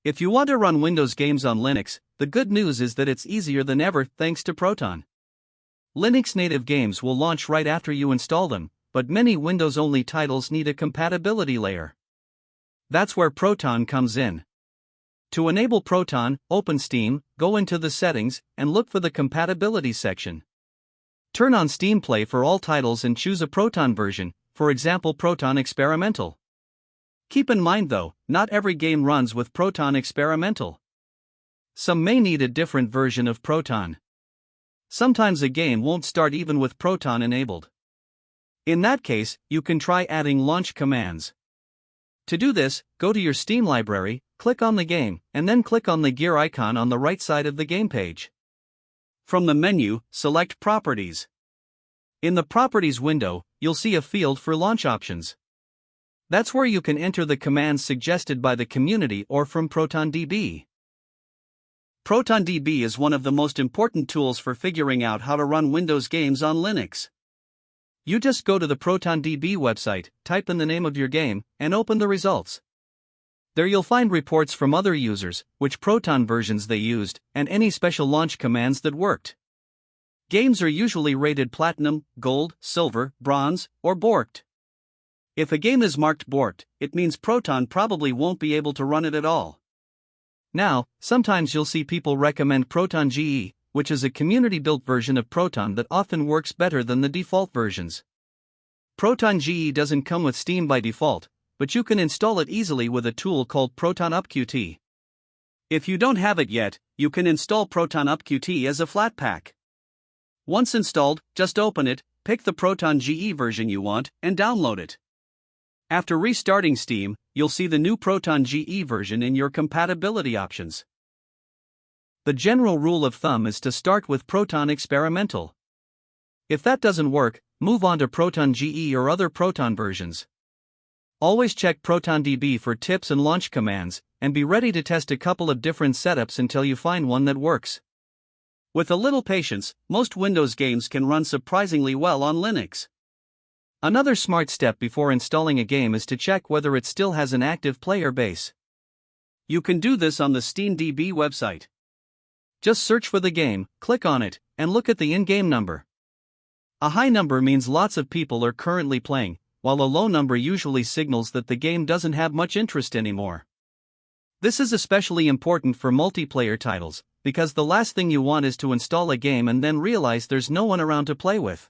If you want to run Windows games on Linux, the good news is that it's easier than ever thanks to Proton. Linux native games will launch right after you install them, but many Windows-only titles need a compatibility layer. That's where Proton comes in. To enable Proton, open Steam, go into the settings, and look for the compatibility section. Turn on Steam Play for all titles and choose a Proton version, for example Proton Experimental. Keep in mind though, not every game runs with Proton Experimental. Some may need a different version of Proton. Sometimes a game won't start even with Proton enabled. In that case, you can try adding launch commands. To do this, go to your Steam library, click on the game, and then click on the gear icon on the right side of the game page. From the menu, select Properties. In the Properties window, you'll see a field for launch options. That's where you can enter the commands suggested by the community or from ProtonDB. ProtonDB is one of the most important tools for figuring out how to run Windows games on Linux. You just go to the ProtonDB website, type in the name of your game, and open the results. There you'll find reports from other users, which Proton versions they used, and any special launch commands that worked. Games are usually rated Platinum, Gold, Silver, Bronze, or Borked. If a game is marked Borked, it means Proton probably won't be able to run it at all. Now, sometimes you'll see people recommend Proton GE, which is a community-built version of Proton that often works better than the default versions. Proton GE doesn't come with Steam by default, but you can install it easily with a tool called Proton UpQT. If you don't have it yet, you can install Proton UpQT as a Flatpak. Once installed, just open it, pick the Proton GE version you want, and download it. After restarting Steam, you'll see the new Proton GE version in your compatibility options. The general rule of thumb is to start with Proton Experimental. If that doesn't work, move on to Proton GE or other Proton versions. Always check ProtonDB for tips and launch commands, and be ready to test a couple of different setups until you find one that works. With a little patience, most Windows games can run surprisingly well on Linux. Another smart step before installing a game is to check whether it still has an active player base. You can do this on the SteamDB website. Just search for the game, click on it, and look at the in-game number. A high number means lots of people are currently playing, while a low number usually signals that the game doesn't have much interest anymore. This is especially important for multiplayer titles, because the last thing you want is to install a game and then realize there's no one around to play with.